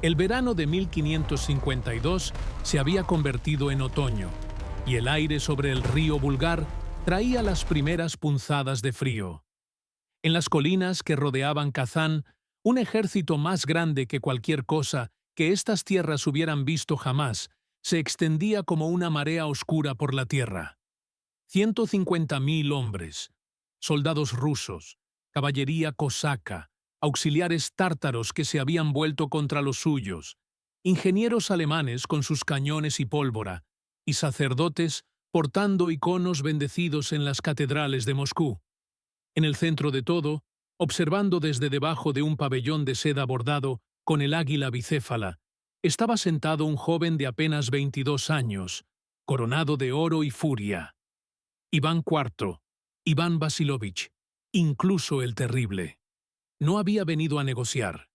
El verano de 1552 se había convertido en otoño, y el aire sobre el río Bulgar traía las primeras punzadas de frío. En las colinas que rodeaban Kazán, un ejército más grande que cualquier cosa que estas tierras hubieran visto jamás se extendía como una marea oscura por la tierra. 150.000 hombres, soldados rusos, caballería cosaca, auxiliares tártaros que se habían vuelto contra los suyos, ingenieros alemanes con sus cañones y pólvora, y sacerdotes portando iconos bendecidos en las catedrales de Moscú. En el centro de todo, observando desde debajo de un pabellón de seda bordado con el águila bicéfala, estaba sentado un joven de apenas 22 años, coronado de oro y furia. Iván IV, Iván Vasilovich, incluso el Terrible. No había venido a negociar.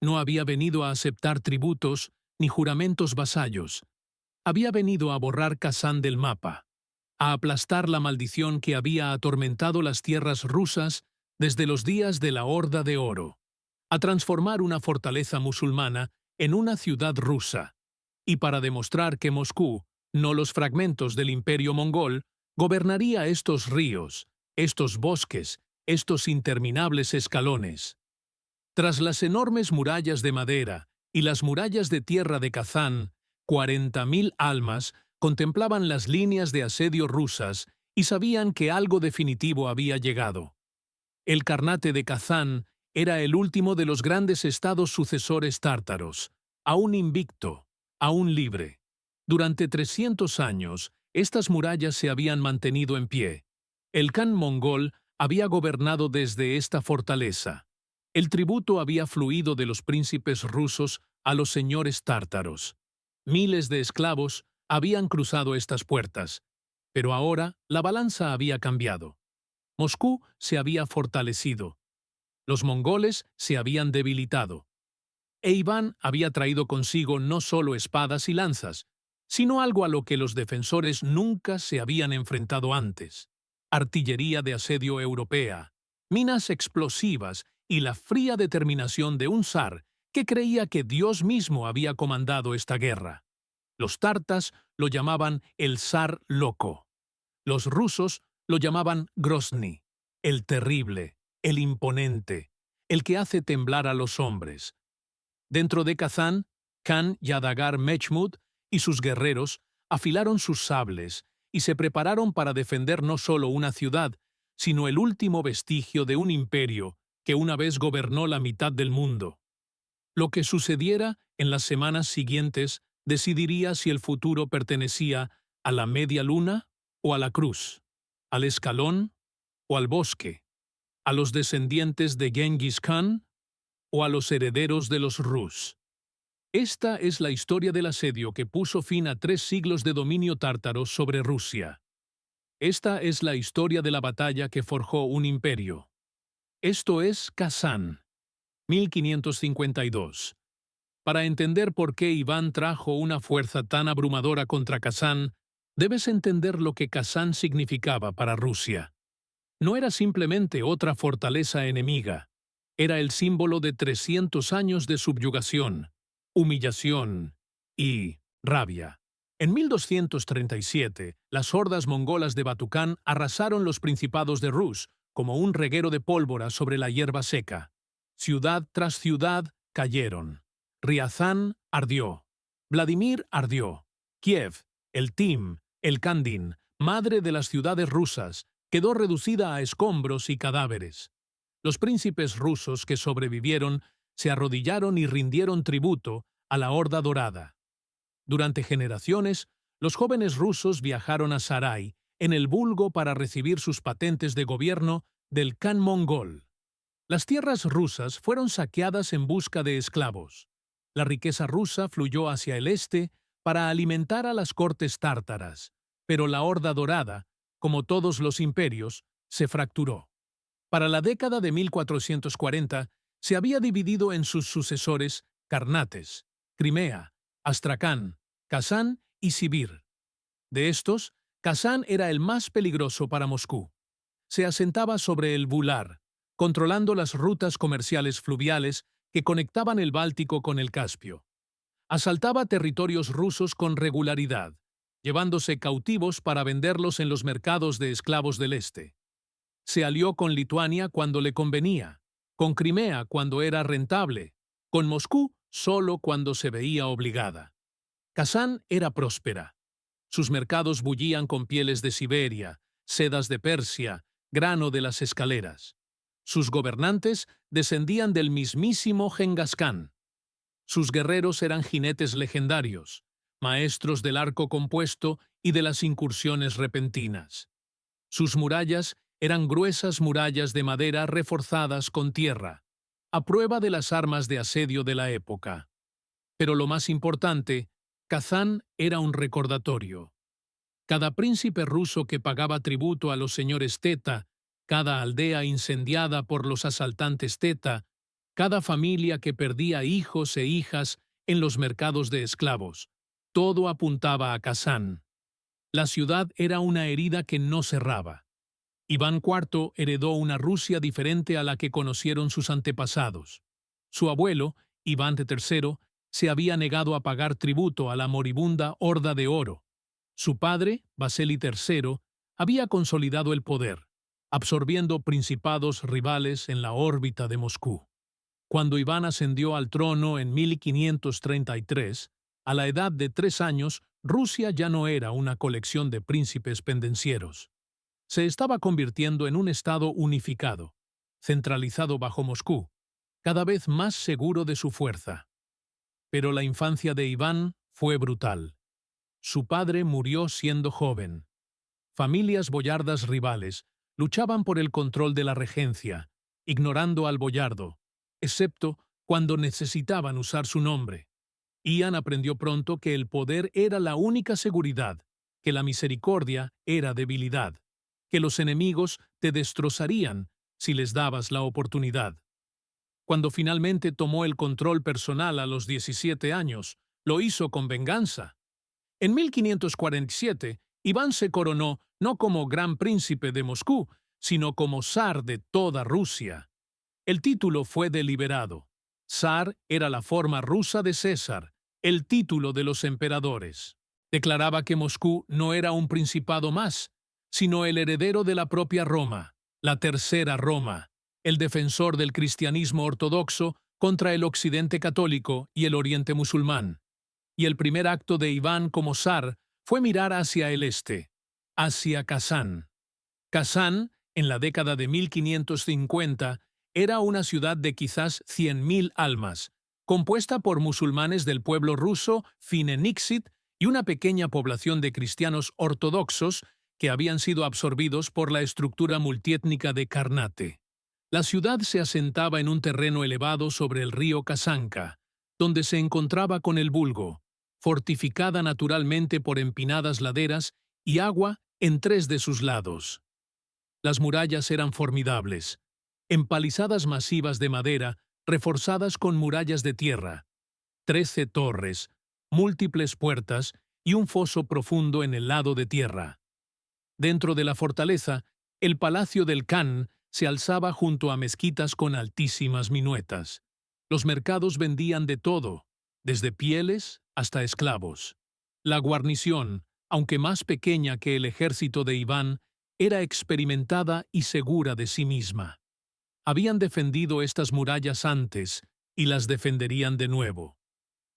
No había venido a aceptar tributos ni juramentos vasallos. Había venido a borrar Kazán del mapa, a aplastar la maldición que había atormentado las tierras rusas desde los días de la Horda de Oro, a transformar una fortaleza musulmana en una ciudad rusa, y para demostrar que Moscú, no los fragmentos del imperio mongol, gobernaría estos ríos, estos bosques, estos interminables escalones. Tras las enormes murallas de madera y las murallas de tierra de Kazán, 40.000 almas contemplaban las líneas de asedio rusas y sabían que algo definitivo había llegado. El Karnate de Kazán era el último de los grandes estados sucesores tártaros, aún invicto, aún libre. Durante 300 años, estas murallas se habían mantenido en pie. El Khan mongol había gobernado desde esta fortaleza. El tributo había fluido de los príncipes rusos a los señores tártaros. Miles de esclavos habían cruzado estas puertas, pero ahora la balanza había cambiado. Moscú se había fortalecido. Los mongoles se habían debilitado. E Iván había traído consigo no solo espadas y lanzas, sino algo a lo que los defensores nunca se habían enfrentado antes: artillería de asedio europea, minas explosivas y la fría determinación de un zar que creía que Dios mismo había comandado esta guerra. Los tártaros lo llamaban el zar loco. Los rusos lo llamaban Grozny, el terrible, el imponente, el que hace temblar a los hombres. Dentro de Kazán, Khan Yadagar Mechmud y sus guerreros afilaron sus sables y se prepararon para defender no solo una ciudad, sino el último vestigio de un imperio que una vez gobernó la mitad del mundo. Lo que sucediera en las semanas siguientes decidiría si el futuro pertenecía a la media luna o a la cruz, al escalón o al bosque, a los descendientes de Genghis Khan o a los herederos de los Rus. Esta es la historia del asedio que puso fin a 3 siglos de dominio tártaro sobre Rusia. Esta es la historia de la batalla que forjó un imperio. Esto es Kazán, 1552. Para entender por qué Iván trajo una fuerza tan abrumadora contra Kazán, debes entender lo que Kazán significaba para Rusia. No era simplemente otra fortaleza enemiga. Era el símbolo de 300 años de subyugación, humillación y rabia. En 1237, las hordas mongolas de Batukán arrasaron los principados de Rus como un reguero de pólvora sobre la hierba seca. Ciudad tras ciudad cayeron. Riazán ardió. Vladimir ardió. Kiev, el Tim, el Kandin, madre de las ciudades rusas, quedó reducida a escombros y cadáveres. Los príncipes rusos que sobrevivieron se arrodillaron y rindieron tributo a la Horda Dorada. Durante generaciones, los jóvenes rusos viajaron a Sarai, en el Volga, para recibir sus patentes de gobierno del Khan mongol. Las tierras rusas fueron saqueadas en busca de esclavos. La riqueza rusa fluyó hacia el este para alimentar a las cortes tártaras, pero la Horda Dorada, como todos los imperios, se fracturó. Para la década de 1440, se había dividido en sus sucesores Carnates, Crimea, Astracán, Kazán y Sibir. De estos, Kazán era el más peligroso para Moscú. Se asentaba sobre el Bular, controlando las rutas comerciales fluviales que conectaban el Báltico con el Caspio. Asaltaba territorios rusos con regularidad, llevándose cautivos para venderlos en los mercados de esclavos del este. Se alió con Lituania cuando le convenía, con Crimea cuando era rentable, con Moscú solo cuando se veía obligada. Kazán era próspera. Sus mercados bullían con pieles de Siberia, sedas de Persia, grano de las escaleras. Sus gobernantes descendían del mismísimo Genghis Khan. Sus guerreros eran jinetes legendarios, maestros del arco compuesto y de las incursiones repentinas. Sus murallas eran gruesas murallas de madera reforzadas con tierra, a prueba de las armas de asedio de la época. Pero lo más importante, Kazán era un recordatorio. Cada príncipe ruso que pagaba tributo a los señores Teta, cada aldea incendiada por los asaltantes Teta, cada familia que perdía hijos e hijas en los mercados de esclavos, todo apuntaba a Kazán. La ciudad era una herida que no cerraba. Iván IV heredó una Rusia diferente a la que conocieron sus antepasados. Su abuelo, Iván III, se había negado a pagar tributo a la moribunda Horda de Oro. Su padre, Vasili III, había consolidado el poder, absorbiendo principados rivales en la órbita de Moscú. Cuando Iván ascendió al trono en 1533, a la edad de 3 años, Rusia ya no era una colección de príncipes pendencieros. Se estaba convirtiendo en un estado unificado, centralizado bajo Moscú, cada vez más seguro de su fuerza. Pero la infancia de Iván fue brutal. Su padre murió siendo joven. Familias boyardas rivales luchaban por el control de la regencia, ignorando al boyardo, excepto cuando necesitaban usar su nombre. Ian aprendió pronto que el poder era la única seguridad, que la misericordia era debilidad, que los enemigos te destrozarían si les dabas la oportunidad. Cuando finalmente tomó el control personal a los 17 años, lo hizo con venganza. En 1547, Iván se coronó no como gran príncipe de Moscú, sino como zar de toda Rusia. El título fue deliberado. Zar era la forma rusa de César, el título de los emperadores. Declaraba que Moscú no era un principado más, sino el heredero de la propia Roma, la tercera Roma, el defensor del cristianismo ortodoxo contra el occidente católico y el oriente musulmán. Y el primer acto de Iván como zar fue mirar hacia el este, hacia Kazán. Kazán, en la década de 1550, era una ciudad de quizás 100.000 almas, compuesta por musulmanes del pueblo ruso Fine-Nixit y una pequeña población de cristianos ortodoxos que habían sido absorbidos por la estructura multiétnica de Karnate. La ciudad se asentaba en un terreno elevado sobre el río Kazanka, donde se encontraba con el Volga, fortificada naturalmente por empinadas laderas y agua en 3 de sus lados. Las murallas eran formidables, empalizadas masivas de madera, reforzadas con murallas de tierra, 13 torres, múltiples puertas y un foso profundo en el lado de tierra. Dentro de la fortaleza, el palacio del Khan se alzaba junto a mezquitas con altísimas minuetas. Los mercados vendían de todo, desde pieles hasta esclavos. La guarnición, aunque más pequeña que el ejército de Iván, era experimentada y segura de sí misma. Habían defendido estas murallas antes y las defenderían de nuevo.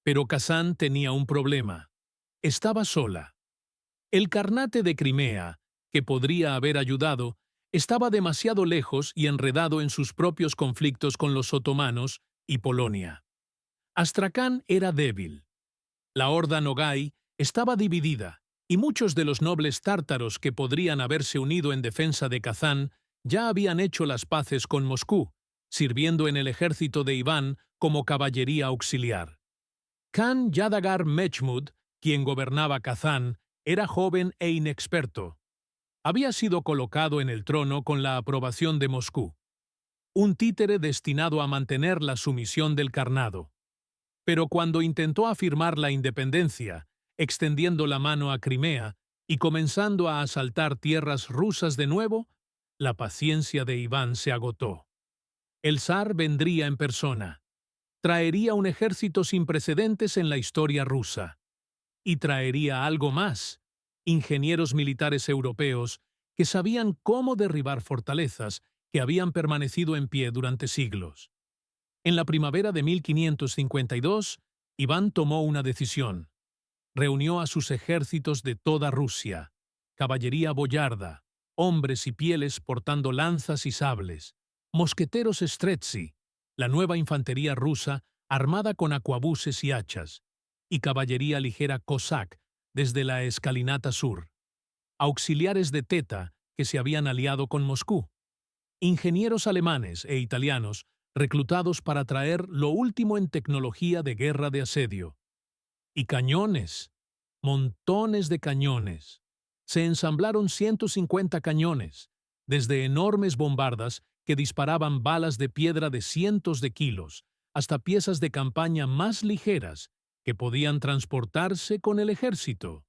Pero Kazán tenía un problema. Estaba sola. El Karnate de Crimea, que podría haber ayudado, estaba demasiado lejos y enredado en sus propios conflictos con los otomanos y Polonia. Astracán era débil. La horda Nogai estaba dividida, y muchos de los nobles tártaros que podrían haberse unido en defensa de Kazán ya habían hecho las paces con Moscú, sirviendo en el ejército de Iván como caballería auxiliar. Khan Yadagar Mechmud, quien gobernaba Kazán, era joven e inexperto. Había sido colocado en el trono con la aprobación de Moscú, un títere destinado a mantener la sumisión del Carnado. Pero cuando intentó afirmar la independencia, extendiendo la mano a Crimea y comenzando a asaltar tierras rusas de nuevo, la paciencia de Iván se agotó. El zar vendría en persona. traería un ejército sin precedentes en la historia rusa. Y traería algo más: ingenieros militares europeos que sabían cómo derribar fortalezas que habían permanecido en pie durante siglos. En la primavera de 1552, Iván tomó una decisión. Reunió a sus ejércitos de toda Rusia, caballería boyarda, hombres y pieles portando lanzas y sables, mosqueteros streltsí, la nueva infantería rusa armada con arcabuces y hachas, y caballería ligera cosac desde la escalinata sur, auxiliares de Teta que se habían aliado con Moscú, ingenieros alemanes e italianos reclutados para traer lo último en tecnología de guerra de asedio. Y cañones, montones de cañones. Se ensamblaron 150 cañones, desde enormes bombardas que disparaban balas de piedra de cientos de kilos, hasta piezas de campaña más ligeras que podían transportarse con el ejército.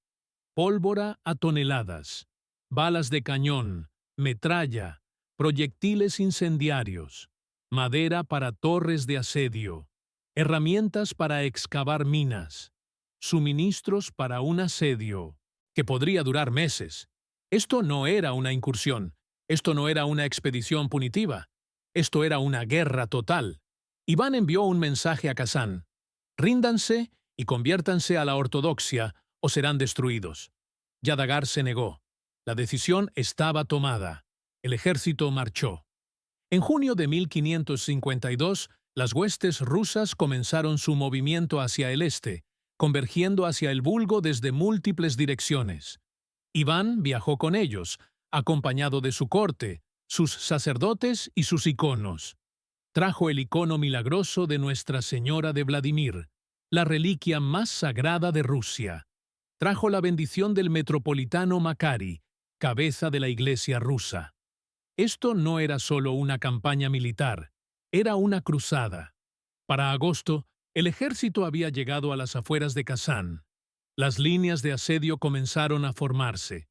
Pólvora a toneladas, balas de cañón, metralla, proyectiles incendiarios, madera para torres de asedio, herramientas para excavar minas, suministros para un asedio que podría durar meses. Esto no era una incursión, esto no era una expedición punitiva, esto era una guerra total. Iván envió un mensaje a Kazán: ríndanse y conviértanse a la ortodoxia o serán destruidos. Yadagar se negó. La decisión estaba tomada. El ejército marchó. En junio de 1552, las huestes rusas comenzaron su movimiento hacia el este, convergiendo hacia el Volga desde múltiples direcciones. Iván viajó con ellos, acompañado de su corte, sus sacerdotes y sus iconos. Trajo el icono milagroso de Nuestra Señora de Vladimir, la reliquia más sagrada de Rusia. Trajo la bendición del metropolitano Makari, cabeza de la Iglesia rusa. Esto no era solo una campaña militar, era una cruzada. Para agosto, el ejército había llegado a las afueras de Kazán. Las líneas de asedio comenzaron a formarse.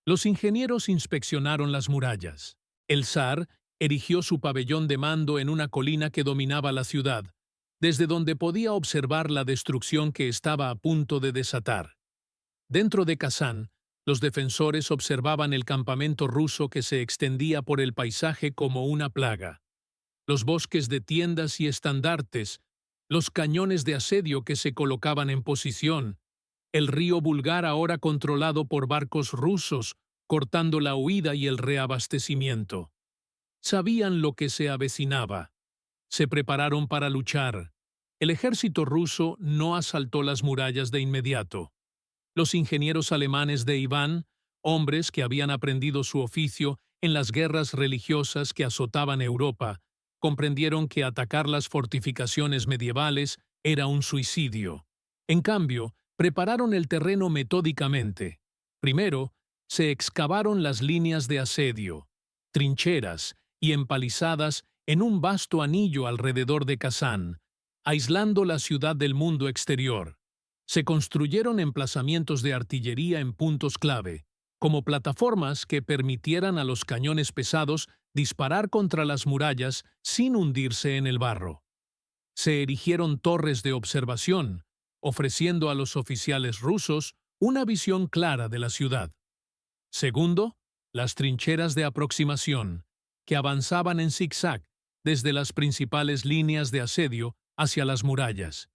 Los ingenieros inspeccionaron las murallas. El zar erigió su pabellón de mando en una colina que dominaba la ciudad, desde donde podía observar la destrucción que estaba a punto de desatar. Dentro de Kazán, los defensores observaban el campamento ruso que se extendía por el paisaje como una plaga. Los bosques de tiendas y estandartes, los cañones de asedio que se colocaban en posición, el río Volga ahora controlado por barcos rusos, cortando la huida y el reabastecimiento. Sabían lo que se avecinaba. Se prepararon para luchar. El ejército ruso no asaltó las murallas de inmediato. Los ingenieros alemanes de Iván, hombres que habían aprendido su oficio en las guerras religiosas que azotaban Europa, comprendieron que atacar las fortificaciones medievales era un suicidio. En cambio, prepararon el terreno metódicamente. Primero, se excavaron las líneas de asedio, trincheras y empalizadas en un vasto anillo alrededor de Kazán, aislando la ciudad del mundo exterior. Se construyeron emplazamientos de artillería en puntos clave, como plataformas que permitieran a los cañones pesados disparar contra las murallas sin hundirse en el barro. Se erigieron torres de observación, ofreciendo a los oficiales rusos una visión clara de la ciudad. Segundo, las trincheras de aproximación, que avanzaban en zigzag desde las principales líneas de asedio hacia las murallas.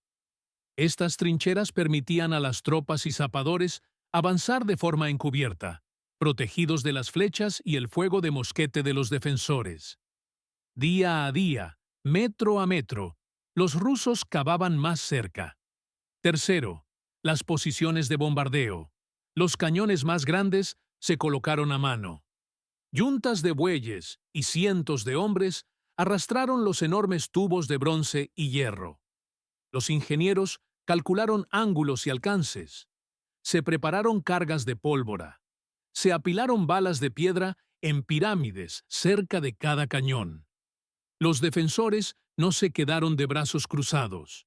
Estas trincheras permitían a las tropas y zapadores avanzar de forma encubierta, protegidos de las flechas y el fuego de mosquete de los defensores. Día a día, metro a metro, los rusos cavaban más cerca. Tercero, las posiciones de bombardeo. Los cañones más grandes se colocaron a mano. Yuntas de bueyes y cientos de hombres arrastraron los enormes tubos de bronce y hierro. Los ingenieros calcularon ángulos y alcances. Se prepararon cargas de pólvora. Se apilaron balas de piedra en pirámides cerca de cada cañón. Los defensores no se quedaron de brazos cruzados.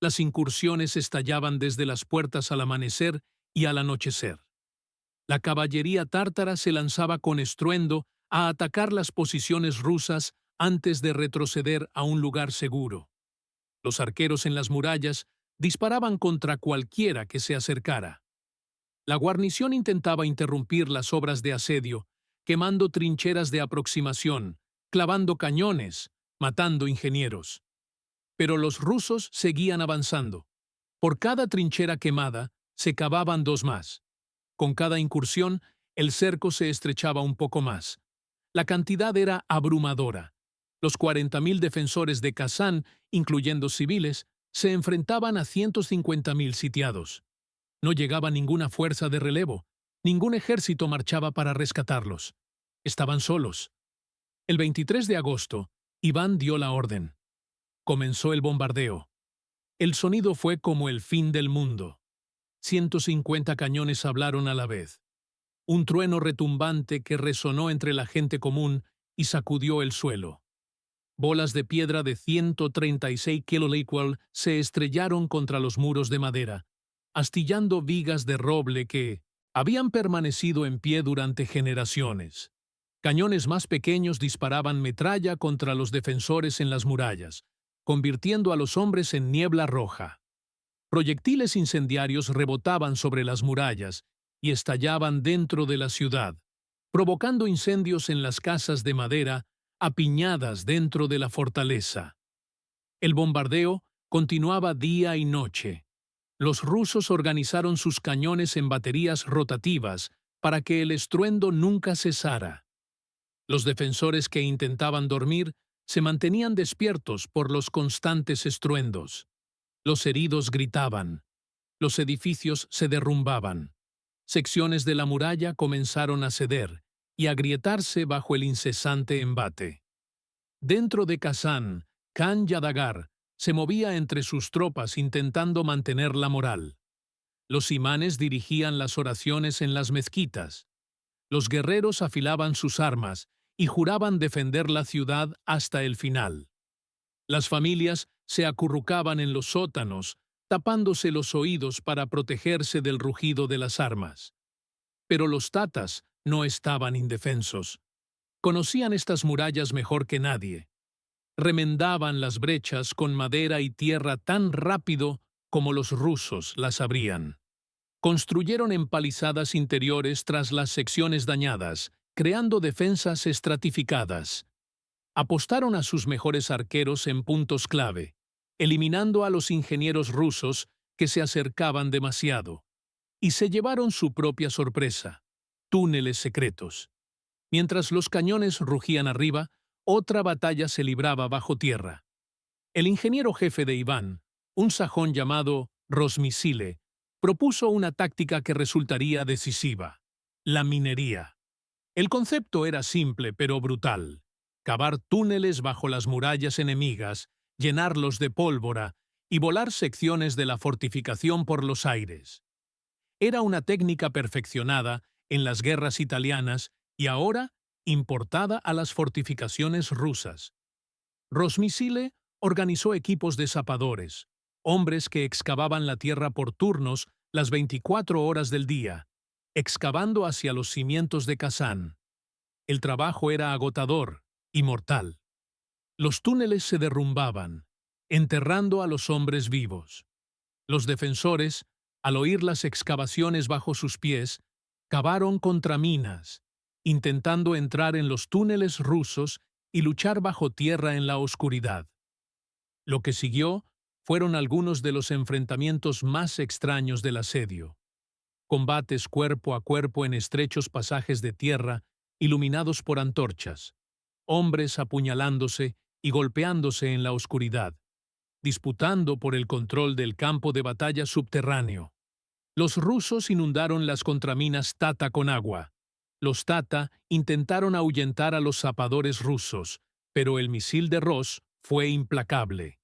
Las incursiones estallaban desde las puertas al amanecer y al anochecer. La caballería tártara se lanzaba con estruendo a atacar las posiciones rusas antes de retroceder a un lugar seguro. Los arqueros en las murallas disparaban contra cualquiera que se acercara. La guarnición intentaba interrumpir las obras de asedio, quemando trincheras de aproximación, clavando cañones, matando ingenieros. Pero los rusos seguían avanzando. Por cada trinchera quemada, se cavaban dos más. Con cada incursión, el cerco se estrechaba un poco más. La cantidad era abrumadora. Los 40.000 defensores de Kazán, incluyendo civiles, se enfrentaban a 150.000 sitiados. No llegaba ninguna fuerza de relevo, ningún ejército marchaba para rescatarlos. Estaban solos. El 23 de agosto, Iván dio la orden. Comenzó el bombardeo. El sonido fue como el fin del mundo. 150 cañones hablaron a la vez. Un trueno retumbante que resonó entre la gente común y sacudió el suelo. Bolas de piedra de 136 kilolícual se estrellaron contra los muros de madera, astillando vigas de roble que habían permanecido en pie durante generaciones. Cañones más pequeños disparaban metralla contra los defensores en las murallas, convirtiendo a los hombres en niebla roja. Proyectiles incendiarios rebotaban sobre las murallas y estallaban dentro de la ciudad, provocando incendios en las casas de madera apiñadas dentro de la fortaleza. El bombardeo continuaba día y noche. Los rusos organizaron sus cañones en baterías rotativas para que el estruendo nunca cesara. Los defensores que intentaban dormir se mantenían despiertos por los constantes estruendos. Los heridos gritaban. Los edificios se derrumbaban. Secciones de la muralla comenzaron a ceder y agrietarse bajo el incesante embate. Dentro de Kazán, Khan Yadagar se movía entre sus tropas intentando mantener la moral. Los imanes dirigían las oraciones en las mezquitas. Los guerreros afilaban sus armas y juraban defender la ciudad hasta el final. Las familias se acurrucaban en los sótanos, tapándose los oídos para protegerse del rugido de las armas. Pero los tatas no estaban indefensos. Conocían estas murallas mejor que nadie. Remendaban las brechas con madera y tierra tan rápido como los rusos las abrían. Construyeron empalizadas interiores tras las secciones dañadas, creando defensas estratificadas. Apostaron a sus mejores arqueros en puntos clave, eliminando a los ingenieros rusos que se acercaban demasiado. Y se llevaron su propia sorpresa: túneles secretos. Mientras los cañones rugían arriba, otra batalla se libraba bajo tierra. El ingeniero jefe de Iván, un sajón llamado Rosmisile, propuso una táctica que resultaría decisiva: la minería. El concepto era simple pero brutal: cavar túneles bajo las murallas enemigas, llenarlos de pólvora y volar secciones de la fortificación por los aires. Era una técnica perfeccionada en las guerras italianas y ahora importada a las fortificaciones rusas. Rosmisile organizó equipos de zapadores, hombres que excavaban la tierra por turnos las 24 horas del día, excavando hacia los cimientos de Kazán. El trabajo era agotador y mortal. Los túneles se derrumbaban, enterrando a los hombres vivos. Los defensores, al oír las excavaciones bajo sus pies, cavaron contraminas, intentando entrar en los túneles rusos y luchar bajo tierra en la oscuridad. Lo que siguió fueron algunos de los enfrentamientos más extraños del asedio. Combates cuerpo a cuerpo en estrechos pasajes de tierra iluminados por antorchas, hombres apuñalándose y golpeándose en la oscuridad, disputando por el control del campo de batalla subterráneo. Los rusos inundaron las contraminas Tata con agua. Los Tata intentaron ahuyentar a los zapadores rusos, pero el misil de Ross fue implacable.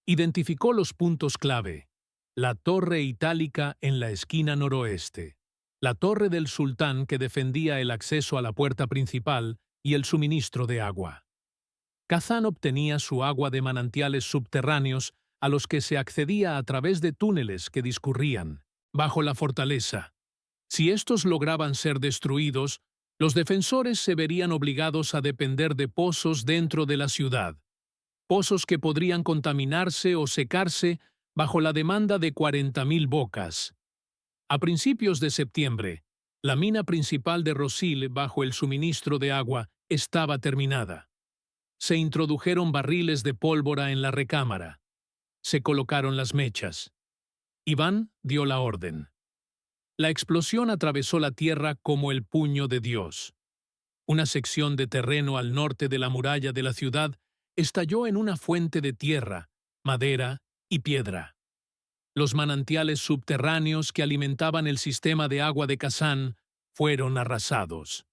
Identificó los puntos clave: la torre itálica en la esquina noroeste, la torre del sultán que defendía el acceso a la puerta principal y el suministro de agua. Kazán obtenía su agua de manantiales subterráneos a los que se accedía a través de túneles que discurrían bajo la fortaleza. Si estos lograban ser destruidos, los defensores se verían obligados a depender de pozos dentro de la ciudad. pozos que podrían contaminarse o secarse bajo la demanda de 40.000 bocas. A principios de septiembre, la mina principal de Rosil, bajo el suministro de agua, estaba terminada. Se introdujeron barriles de pólvora en la recámara. Se colocaron las mechas. Iván dio la orden. La explosión atravesó la tierra como el puño de Dios. Una sección de terreno al norte de la muralla de la ciudad estalló en una fuente de tierra, madera y piedra. Los manantiales subterráneos que alimentaban el sistema de agua de Kazán fueron arrasados.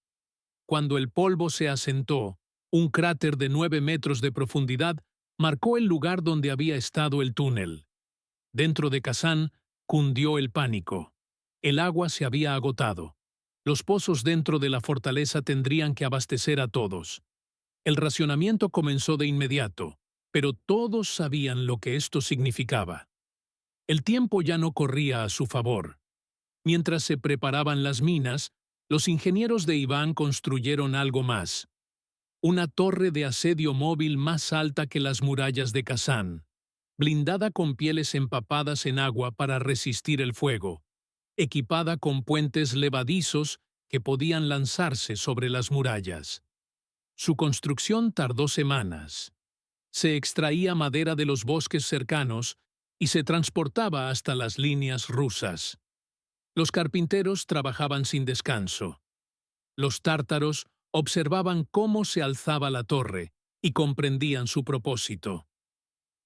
Cuando el polvo se asentó, un cráter de 9 metros de profundidad marcó el lugar donde había estado el túnel. Dentro de Kazán cundió el pánico. El agua se había agotado. Los pozos dentro de la fortaleza tendrían que abastecer a todos. El racionamiento comenzó de inmediato, pero todos sabían lo que esto significaba. El tiempo ya no corría a su favor. Mientras se preparaban las minas, los ingenieros de Iván construyeron algo más. Una torre de asedio móvil más alta que las murallas de Kazán, blindada con pieles empapadas en agua para resistir el fuego, equipada con puentes levadizos que podían lanzarse sobre las murallas. Su construcción tardó semanas. Se extraía madera de los bosques cercanos y se transportaba hasta las líneas rusas. Los carpinteros trabajaban sin descanso. Los tártaros observaban cómo se alzaba la torre y comprendían su propósito.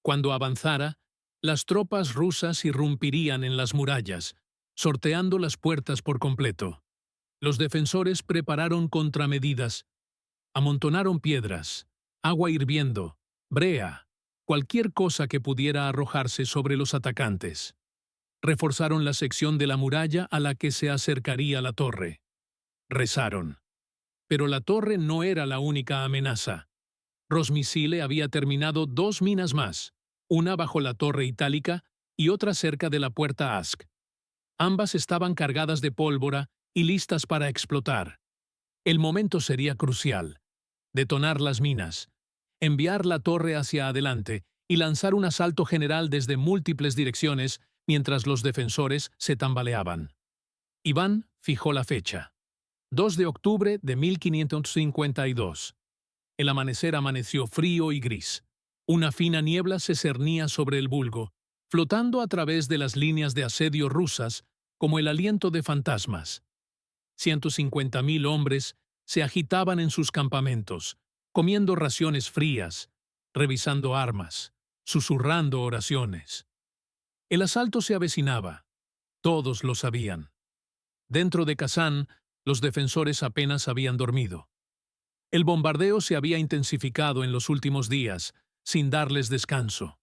Cuando avanzara, las tropas rusas irrumpirían en las murallas, sorteando las puertas por completo. Los defensores prepararon contramedidas, amontonaron piedras, agua hirviendo, brea, cualquier cosa que pudiera arrojarse sobre los atacantes. Reforzaron la sección de la muralla a la que se acercaría la torre. Rezaron. Pero la torre no era la única amenaza. Rosmisile había terminado 2 minas más, una bajo la torre itálica y otra cerca de la puerta Ask. Ambas estaban cargadas de pólvora y listas para explotar. El momento sería crucial. Detonar las minas, enviar la torre hacia adelante y lanzar un asalto general desde múltiples direcciones mientras los defensores se tambaleaban. Iván fijó la fecha. 2 de octubre de 1552. El amanecer amaneció frío y gris. Una fina niebla se cernía sobre el Volga, flotando a través de las líneas de asedio rusas como el aliento de fantasmas. 150.000 hombres se agitaban en sus campamentos, comiendo raciones frías, revisando armas, susurrando oraciones. El asalto se avecinaba. Todos lo sabían. Dentro de Kazán, los defensores apenas habían dormido. El bombardeo se había intensificado en los últimos días, sin darles descanso.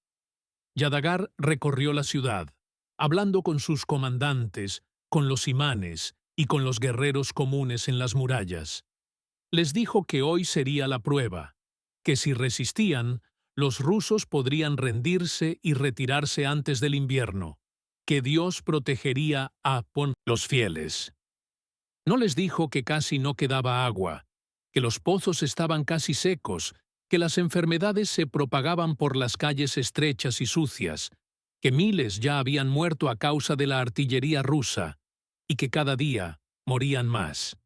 Yadagar recorrió la ciudad, hablando con sus comandantes, con los imanes y con los guerreros comunes en las murallas. Les dijo que hoy sería la prueba, que si resistían, los rusos podrían rendirse y retirarse antes del invierno, que Dios protegería a los fieles. No les dijo que casi no quedaba agua, que los pozos estaban casi secos, que las enfermedades se propagaban por las calles estrechas y sucias, que miles ya habían muerto a causa de la artillería rusa y que cada día morían más.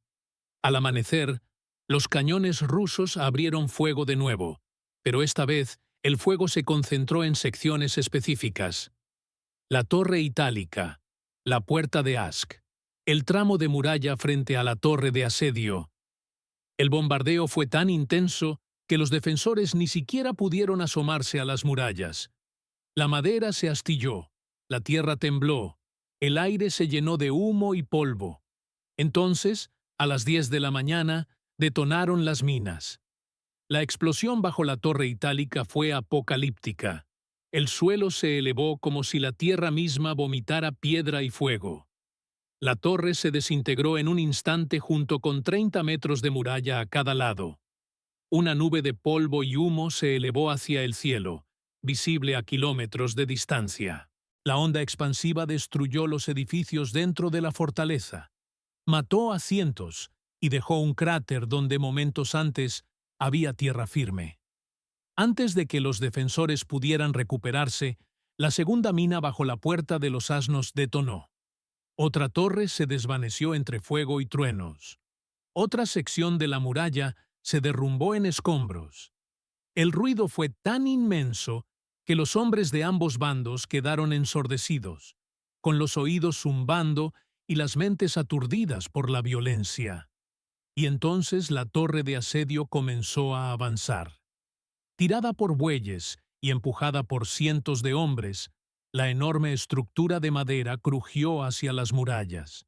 Al amanecer, los cañones rusos abrieron fuego de nuevo, pero esta vez el fuego se concentró en secciones específicas. La torre itálica, la puerta de Ask, el tramo de muralla frente a la torre de asedio. El bombardeo fue tan intenso que los defensores ni siquiera pudieron asomarse a las murallas. La madera se astilló, la tierra tembló, el aire se llenó de humo y polvo. Entonces, a las 10 de la mañana, detonaron las minas. La explosión bajo la torre itálica fue apocalíptica. El suelo se elevó como si la tierra misma vomitara piedra y fuego. La torre se desintegró en un instante junto con 30 metros de muralla a cada lado. Una nube de polvo y humo se elevó hacia el cielo, visible a kilómetros de distancia. La onda expansiva destruyó los edificios dentro de la fortaleza. Mató a cientos y dejó un cráter donde momentos antes había tierra firme. Antes de que los defensores pudieran recuperarse, la segunda mina bajo la puerta de los asnos detonó. Otra torre se desvaneció entre fuego y truenos. Otra sección de la muralla se derrumbó en escombros. El ruido fue tan inmenso que los hombres de ambos bandos quedaron ensordecidos, con los oídos zumbando y las mentes aturdidas por la violencia. Y entonces la torre de asedio comenzó a avanzar. Tirada por bueyes y empujada por cientos de hombres, la enorme estructura de madera crujió hacia las murallas.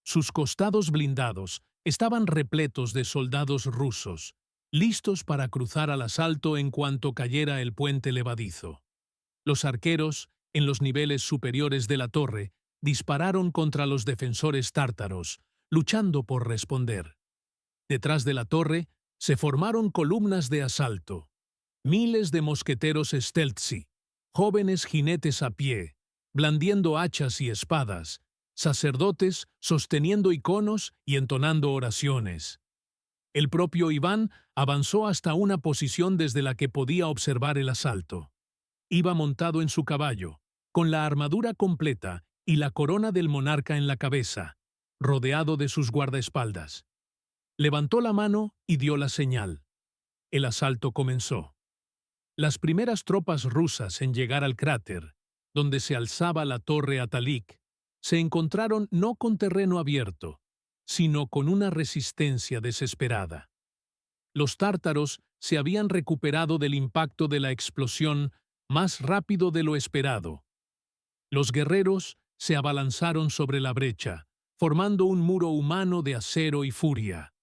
Sus costados blindados estaban repletos de soldados rusos, listos para cruzar al asalto en cuanto cayera el puente levadizo. Los arqueros, en los niveles superiores de la torre, dispararon contra los defensores tártaros, luchando por responder. Detrás de la torre se formaron columnas de asalto. Miles de mosqueteros stelzi, jóvenes jinetes a pie, blandiendo hachas y espadas, sacerdotes sosteniendo iconos y entonando oraciones. El propio Iván avanzó hasta una posición desde la que podía observar el asalto. Iba montado en su caballo, con la armadura completa y la corona del monarca en la cabeza, rodeado de sus guardaespaldas. Levantó la mano y dio la señal. El asalto comenzó. Las primeras tropas rusas en llegar al cráter, donde se alzaba la torre Atalik, se encontraron no con terreno abierto, sino con una resistencia desesperada. Los tártaros se habían recuperado del impacto de la explosión más rápido de lo esperado. Los guerreros se abalanzaron sobre la brecha, formando un muro humano de acero y furia.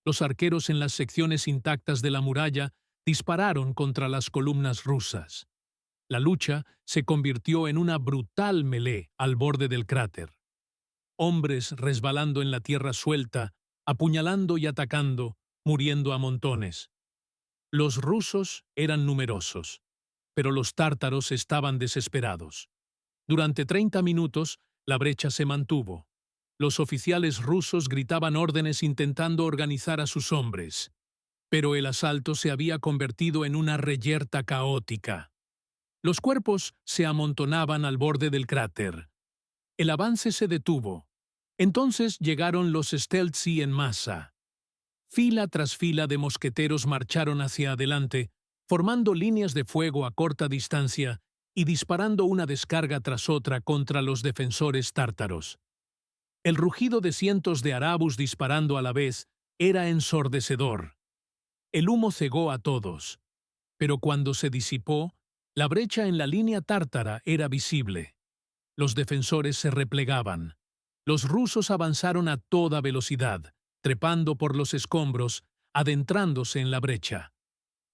Los arqueros en las secciones intactas de la muralla dispararon contra las columnas rusas. La lucha se convirtió en una brutal melee al borde del cráter. Hombres resbalando en la tierra suelta, apuñalando y atacando, muriendo a montones. Los rusos eran numerosos, pero los tártaros estaban desesperados. Durante 30 minutos, la brecha se mantuvo. Los oficiales rusos gritaban órdenes intentando organizar a sus hombres. Pero el asalto se había convertido en una reyerta caótica. Los cuerpos se amontonaban al borde del cráter. El avance se detuvo. Entonces llegaron los stelzi en masa. Fila tras fila de mosqueteros marcharon hacia adelante, formando líneas de fuego a corta distancia y disparando una descarga tras otra contra los defensores tártaros. El rugido de cientos de arabus disparando a la vez era ensordecedor. El humo cegó a todos, pero cuando se disipó, la brecha en la línea tártara era visible. Los defensores se replegaban. Los rusos avanzaron a toda velocidad, trepando por los escombros, adentrándose en la brecha.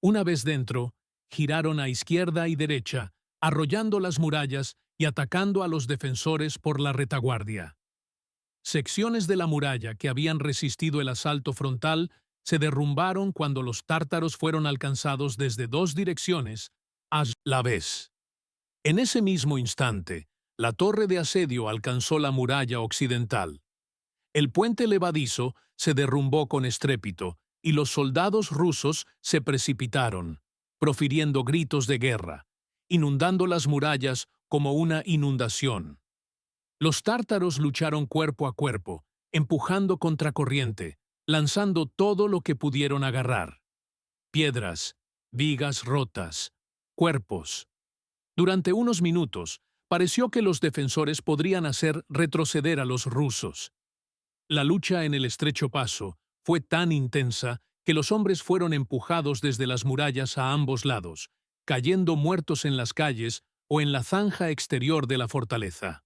Una vez dentro, giraron a izquierda y derecha, arrollando las murallas y atacando a los defensores por la retaguardia. Secciones de la muralla que habían resistido el asalto frontal se derrumbaron cuando los tártaros fueron alcanzados desde dos direcciones a la vez. En ese mismo instante, la torre de asedio alcanzó la muralla occidental. El puente levadizo se derrumbó con estrépito y los soldados rusos se precipitaron, profiriendo gritos de guerra, inundando las murallas como una inundación. Los tártaros lucharon cuerpo a cuerpo, empujando contracorriente, lanzando todo lo que pudieron agarrar. Piedras, vigas rotas, cuerpos. Durante unos minutos, pareció que los defensores podrían hacer retroceder a los rusos. La lucha en el estrecho paso fue tan intensa que los hombres fueron empujados desde las murallas a ambos lados, cayendo muertos en las calles o en la zanja exterior de la fortaleza.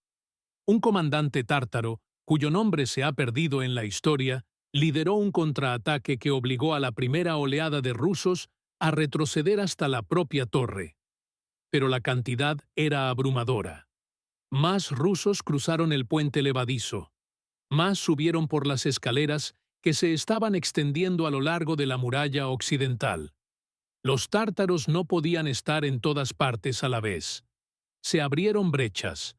Un comandante tártaro, cuyo nombre se ha perdido en la historia, lideró un contraataque que obligó a la primera oleada de rusos a retroceder hasta la propia torre. Pero la cantidad era abrumadora. Más rusos cruzaron el puente levadizo. Más subieron por las escaleras que se estaban extendiendo a lo largo de la muralla occidental. Los tártaros no podían estar en todas partes a la vez. Se abrieron brechas.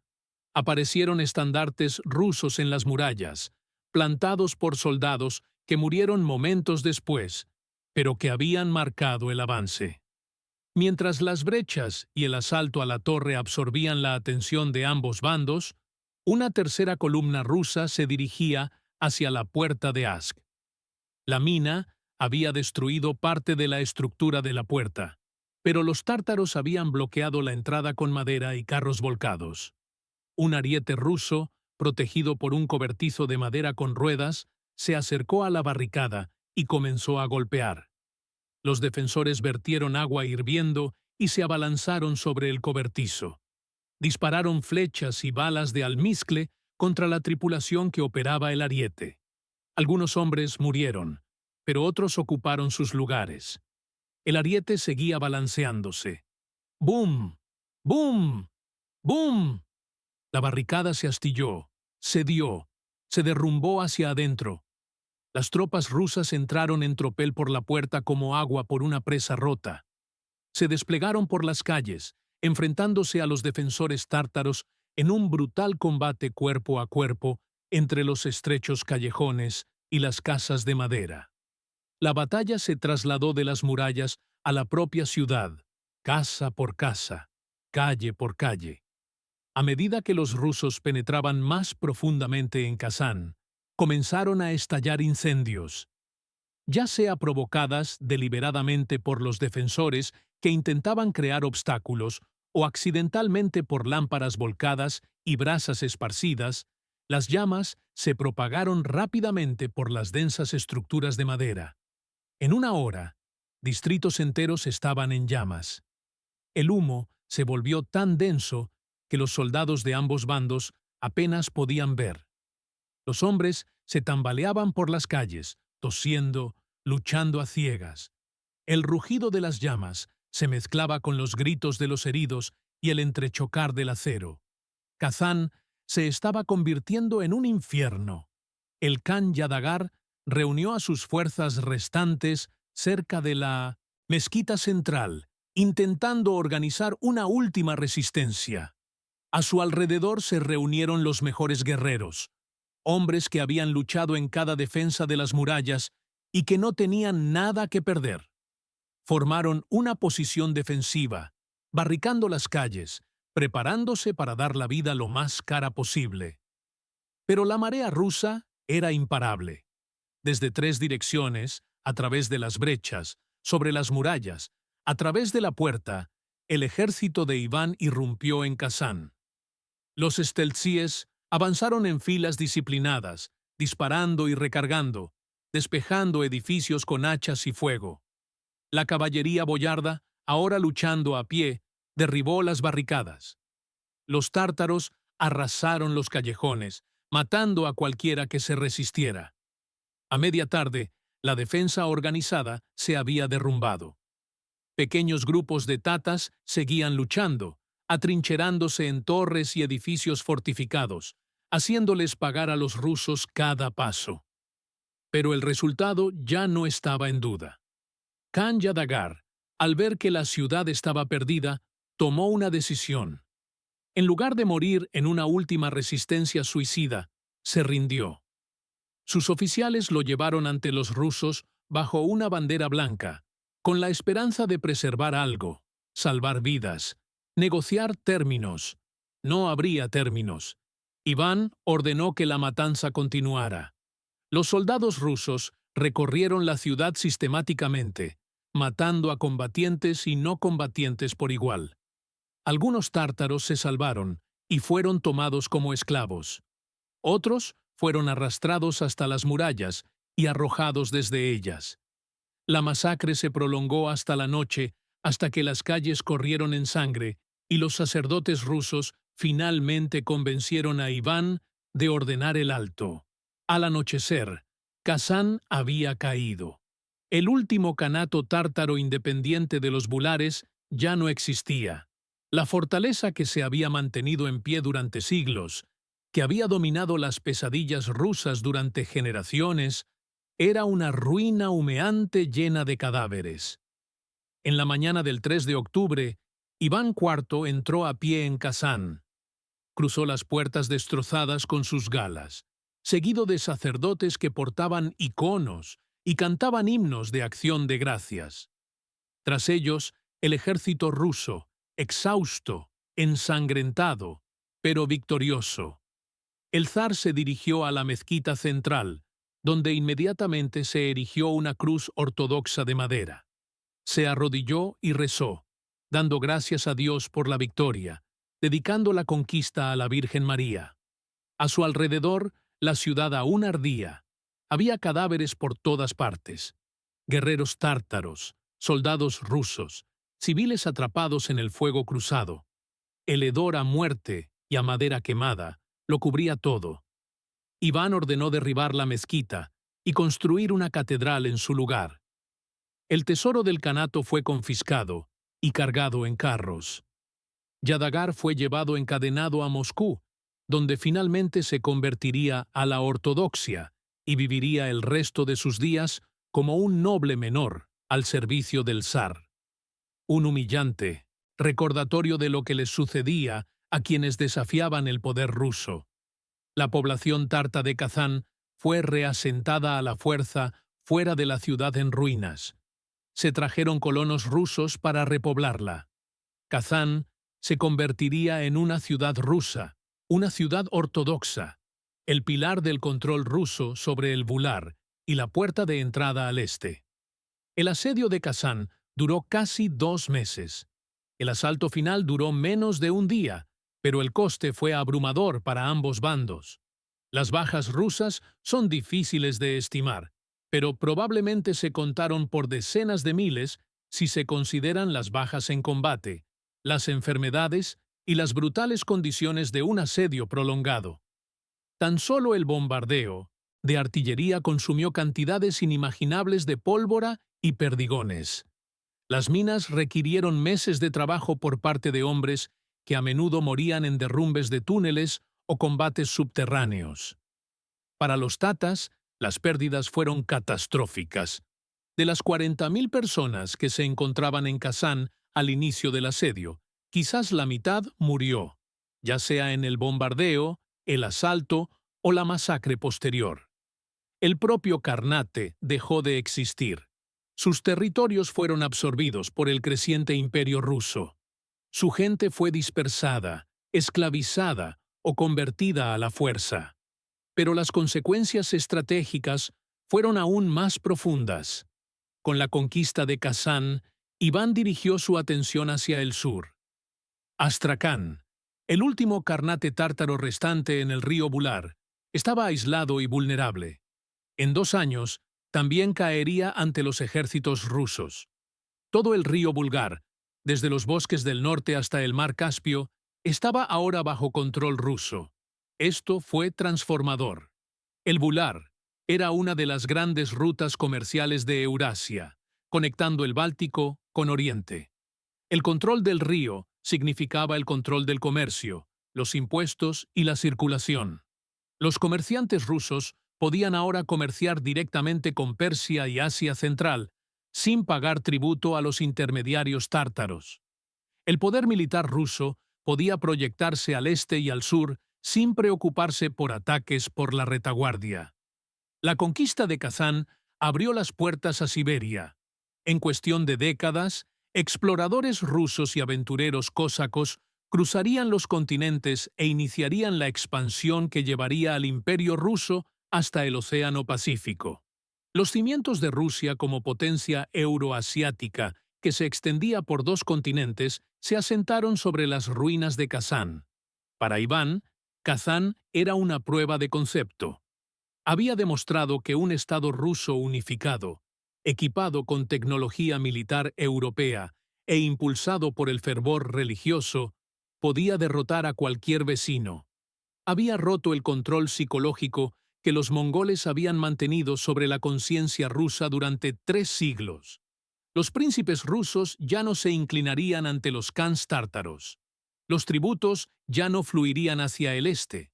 Aparecieron estandartes rusos en las murallas, plantados por soldados que murieron momentos después, pero que habían marcado el avance. Mientras las brechas y el asalto a la torre absorbían la atención de ambos bandos, una tercera columna rusa se dirigía hacia la puerta de Ask. La mina había destruido parte de la estructura de la puerta, pero los tártaros habían bloqueado la entrada con madera y carros volcados. Un ariete ruso, protegido por un cobertizo de madera con ruedas, se acercó a la barricada y comenzó a golpear. Los defensores vertieron agua hirviendo y se abalanzaron sobre el cobertizo. Dispararon flechas y balas de almizcle contra la tripulación que operaba el ariete. Algunos hombres murieron, pero otros ocuparon sus lugares. El ariete seguía balanceándose. ¡Bum! ¡Bum! ¡Bum! La barricada se astilló, cedió, se derrumbó hacia adentro. Las tropas rusas entraron en tropel por la puerta como agua por una presa rota. Se desplegaron por las calles, enfrentándose a los defensores tártaros en un brutal combate cuerpo a cuerpo entre los estrechos callejones y las casas de madera. La batalla se trasladó de las murallas a la propia ciudad, casa por casa, calle por calle. A medida que los rusos penetraban más profundamente en Kazán, comenzaron a estallar incendios, ya sea provocadas deliberadamente por los defensores que intentaban crear obstáculos o accidentalmente por lámparas volcadas y brasas esparcidas. Las llamas se propagaron rápidamente por las densas estructuras de madera. En una hora, distritos enteros estaban en llamas. El humo se volvió tan denso que los soldados de ambos bandos apenas podían ver. Los hombres se tambaleaban por las calles, tosiendo, luchando a ciegas. El rugido de las llamas se mezclaba con los gritos de los heridos y el entrechocar del acero. Kazán se estaba convirtiendo en un infierno. El Khan Yadagar reunió a sus fuerzas restantes cerca de la mezquita central, intentando organizar una última resistencia. A su alrededor se reunieron los mejores guerreros, hombres que habían luchado en cada defensa de las murallas y que no tenían nada que perder. Formaron una posición defensiva, barricando las calles, preparándose para dar la vida lo más cara posible. Pero la marea rusa era imparable. Desde 3 direcciones, a través de las brechas, sobre las murallas, a través de la puerta, el ejército de Iván irrumpió en Kazán. Los esteltzíes avanzaron en filas disciplinadas, disparando y recargando, despejando edificios con hachas y fuego. La caballería boyarda, ahora luchando a pie, derribó las barricadas. Los tártaros arrasaron los callejones, matando a cualquiera que se resistiera. A media tarde, la defensa organizada se había derrumbado. Pequeños grupos de tatas seguían luchando, atrincherándose en torres y edificios fortificados, haciéndoles pagar a los rusos cada paso. Pero el resultado ya no estaba en duda. Khan Yadagar, al ver que la ciudad estaba perdida, tomó una decisión. En lugar de morir en una última resistencia suicida, se rindió. Sus oficiales lo llevaron ante los rusos bajo una bandera blanca, con la esperanza de preservar algo, salvar vidas, negociar términos. No habría términos. Iván ordenó que la matanza continuara. Los soldados rusos recorrieron la ciudad sistemáticamente, matando a combatientes y no combatientes por igual. Algunos tártaros se salvaron y fueron tomados como esclavos. Otros fueron arrastrados hasta las murallas y arrojados desde ellas. La masacre se prolongó hasta la noche, hasta que las calles corrieron en sangre y los sacerdotes rusos finalmente convencieron a Iván de ordenar el alto. Al anochecer, Kazán había caído. El último kanato tártaro independiente de los bulares ya no existía. La fortaleza que se había mantenido en pie durante siglos, que había dominado las pesadillas rusas durante generaciones, era una ruina humeante llena de cadáveres. En la mañana del 3 de octubre, Iván IV entró a pie en Kazán. Cruzó las puertas destrozadas con sus galas, seguido de sacerdotes que portaban iconos y cantaban himnos de acción de gracias. Tras ellos, el ejército ruso, exhausto, ensangrentado, pero victorioso. El zar se dirigió a la mezquita central, donde inmediatamente se erigió una cruz ortodoxa de madera. Se arrodilló y rezó, dando gracias a Dios por la victoria, dedicando la conquista a la Virgen María. A su alrededor, la ciudad aún ardía. Había cadáveres por todas partes. Guerreros tártaros, soldados rusos, civiles atrapados en el fuego cruzado. El hedor a muerte y a madera quemada lo cubría todo. Iván ordenó derribar la mezquita y construir una catedral en su lugar. El tesoro del Kanato fue confiscado y cargado en carros. Yadagar fue llevado encadenado a Moscú, donde finalmente se convertiría a la ortodoxia y viviría el resto de sus días como un noble menor al servicio del zar. Un humillante recordatorio de lo que les sucedía a quienes desafiaban el poder ruso. La población tarta de Kazán fue reasentada a la fuerza fuera de la ciudad en ruinas. Se trajeron colonos rusos para repoblarla. Kazán se convertiría en una ciudad rusa, una ciudad ortodoxa, el pilar del control ruso sobre el Bular y la puerta de entrada al este. El asedio de Kazán duró casi 2 meses. El asalto final duró menos de un día, pero el coste fue abrumador para ambos bandos. Las bajas rusas son difíciles de estimar, pero probablemente se contaron por decenas de miles si se consideran las bajas en combate, las enfermedades y las brutales condiciones de un asedio prolongado. Tan solo el bombardeo de artillería consumió cantidades inimaginables de pólvora y perdigones. Las minas requirieron meses de trabajo por parte de hombres que a menudo morían en derrumbes de túneles o combates subterráneos. Para los tatas, las pérdidas fueron catastróficas. De las 40.000 personas que se encontraban en Kazán al inicio del asedio, quizás la mitad murió, ya sea en el bombardeo, el asalto o la masacre posterior. El propio Karnate dejó de existir. Sus territorios fueron absorbidos por el creciente imperio ruso. Su gente fue dispersada, esclavizada o convertida a la fuerza. Pero las consecuencias estratégicas fueron aún más profundas. Con la conquista de Kazán, Iván dirigió su atención hacia el sur. Astracán, el último Karnate tártaro restante en el río Bular, estaba aislado y vulnerable. En 2 años, también caería ante los ejércitos rusos. Todo el río Bulgar, desde los bosques del norte hasta el mar Caspio, estaba ahora bajo control ruso. Esto fue transformador. El Bular era una de las grandes rutas comerciales de Eurasia, conectando el Báltico con Oriente. El control del río significaba el control del comercio, los impuestos y la circulación. Los comerciantes rusos podían ahora comerciar directamente con Persia y Asia Central, sin pagar tributo a los intermediarios tártaros. El poder militar ruso podía proyectarse al este y al sur sin preocuparse por ataques por la retaguardia. La conquista de Kazán abrió las puertas a Siberia. En cuestión de décadas, exploradores rusos y aventureros cosacos cruzarían los continentes e iniciarían la expansión que llevaría al Imperio ruso hasta el Océano Pacífico. Los cimientos de Rusia como potencia euroasiática, que se extendía por 2 continentes, se asentaron sobre las ruinas de Kazán. Para Iván, Kazán era una prueba de concepto. Había demostrado que un Estado ruso unificado, equipado con tecnología militar europea e impulsado por el fervor religioso, podía derrotar a cualquier vecino. Había roto el control psicológico que los mongoles habían mantenido sobre la conciencia rusa durante 3 siglos. Los príncipes rusos ya no se inclinarían ante los khans tártaros. Los tributos ya no fluirían hacia el este.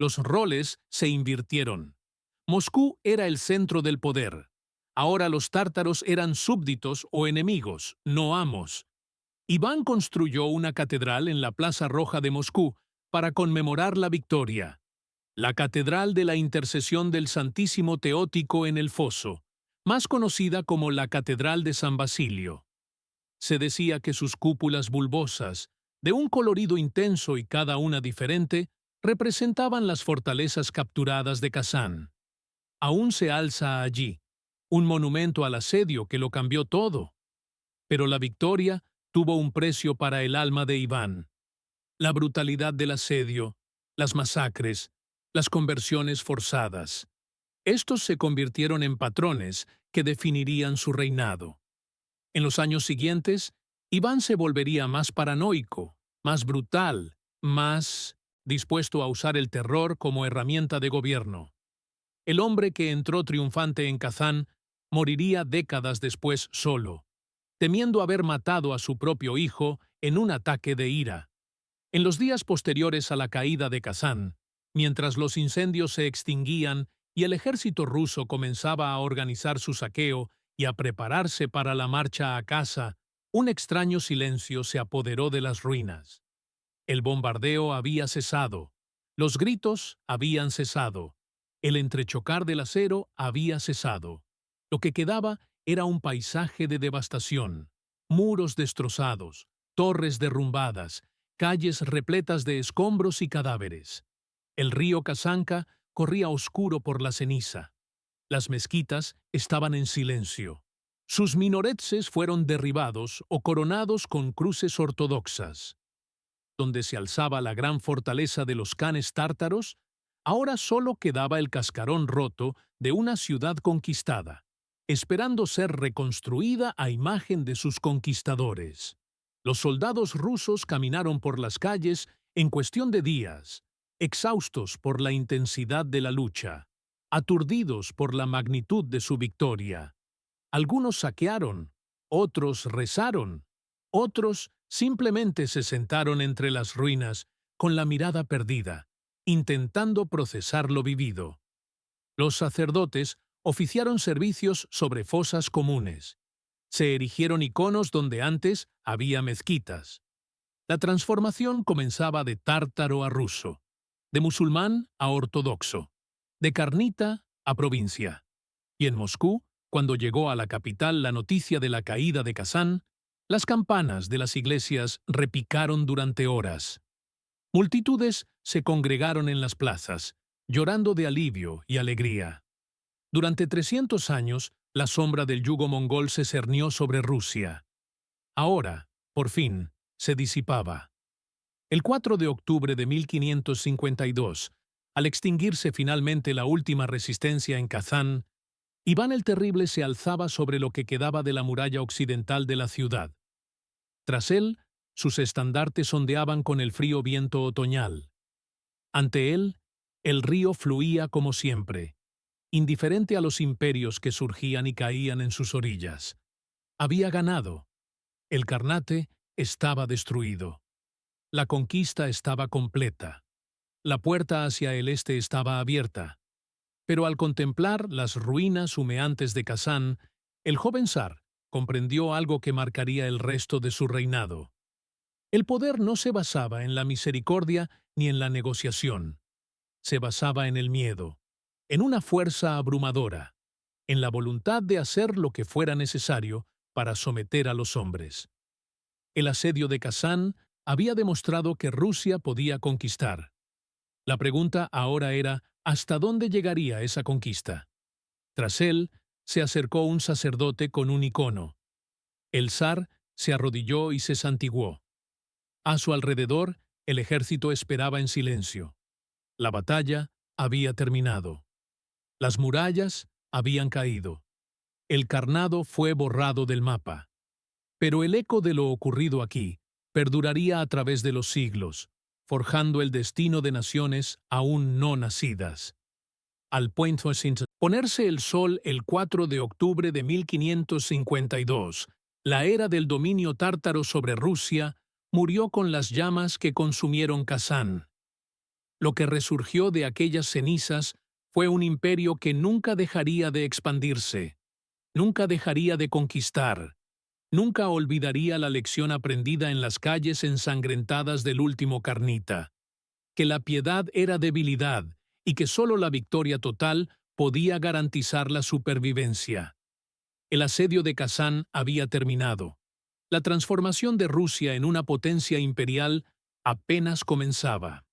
Los roles se invirtieron. Moscú era el centro del poder. Ahora los tártaros eran súbditos o enemigos, no amos. Iván construyó una catedral en la Plaza Roja de Moscú para conmemorar la victoria. La Catedral de la Intercesión del Santísimo Teótico en el Foso, más conocida como la Catedral de San Basilio. Se decía que sus cúpulas bulbosas, de un colorido intenso y cada una diferente, representaban las fortalezas capturadas de Kazán. Aún se alza allí, un monumento al asedio que lo cambió todo. Pero la victoria tuvo un precio para el alma de Iván. La brutalidad del asedio, las masacres, las conversiones forzadas. Estos se convirtieron en patrones que definirían su reinado. En los años siguientes, Iván se volvería más paranoico, más brutal, más dispuesto a usar el terror como herramienta de gobierno. El hombre que entró triunfante en Kazán moriría décadas después solo, temiendo haber matado a su propio hijo en un ataque de ira. En los días posteriores a la caída de Kazán, mientras los incendios se extinguían y el ejército ruso comenzaba a organizar su saqueo y a prepararse para la marcha a casa, un extraño silencio se apoderó de las ruinas. El bombardeo había cesado, los gritos habían cesado, el entrechocar del acero había cesado. Lo que quedaba era un paisaje de devastación, muros destrozados, torres derrumbadas, calles repletas de escombros y cadáveres. El río Kazanka corría oscuro por la ceniza. Las mezquitas estaban en silencio. Sus minaretes fueron derribados o coronados con cruces ortodoxas. Donde se alzaba la gran fortaleza de los canes tártaros, ahora solo quedaba el cascarón roto de una ciudad conquistada, esperando ser reconstruida a imagen de sus conquistadores. Los soldados rusos caminaron por las calles en cuestión de días, exhaustos por la intensidad de la lucha, aturdidos por la magnitud de su victoria. Algunos saquearon, otros rezaron, otros simplemente se sentaron entre las ruinas con la mirada perdida, intentando procesar lo vivido. Los sacerdotes oficiaron servicios sobre fosas comunes. Se erigieron iconos donde antes había mezquitas. La transformación comenzaba de tártaro a ruso, de musulmán a ortodoxo, de carnita a provincia. Y en Moscú, cuando llegó a la capital la noticia de la caída de Kazán, las campanas de las iglesias repicaron durante horas. Multitudes se congregaron en las plazas, llorando de alivio y alegría. Durante 300 años, la sombra del yugo mongol se cernió sobre Rusia. Ahora, por fin, se disipaba. El 4 de octubre de 1552, al extinguirse finalmente la última resistencia en Kazán, Iván el Terrible se alzaba sobre lo que quedaba de la muralla occidental de la ciudad. Tras él, sus estandartes ondeaban con el frío viento otoñal. Ante él, el río fluía como siempre, indiferente a los imperios que surgían y caían en sus orillas. Había ganado. El Carnate estaba destruido. La conquista estaba completa. La puerta hacia el este estaba abierta. Pero al contemplar las ruinas humeantes de Kazán, el joven zar comprendió algo que marcaría el resto de su reinado. El poder no se basaba en la misericordia ni en la negociación. Se basaba en el miedo, en una fuerza abrumadora, en la voluntad de hacer lo que fuera necesario para someter a los hombres. El asedio de Kazán había demostrado que Rusia podía conquistar. La pregunta ahora era ¿hasta dónde llegaría esa conquista? Tras él, se acercó un sacerdote con un icono. El zar se arrodilló y se santiguó. A su alrededor, el ejército esperaba en silencio. La batalla había terminado. Las murallas habían caído. El Carnado fue borrado del mapa. Pero el eco de lo ocurrido aquí perduraría a través de los siglos, forjando el destino de naciones aún no nacidas. Al ponerse el sol el 4 de octubre de 1552, la era del dominio tártaro sobre Rusia murió con las llamas que consumieron Kazán. Lo que resurgió de aquellas cenizas fue un imperio que nunca dejaría de expandirse, nunca dejaría de conquistar, nunca olvidaría la lección aprendida en las calles ensangrentadas del último Carnita, que la piedad era debilidad y que solo la victoria total podía garantizar la supervivencia. El asedio de Kazán había terminado. La transformación de Rusia en una potencia imperial apenas comenzaba.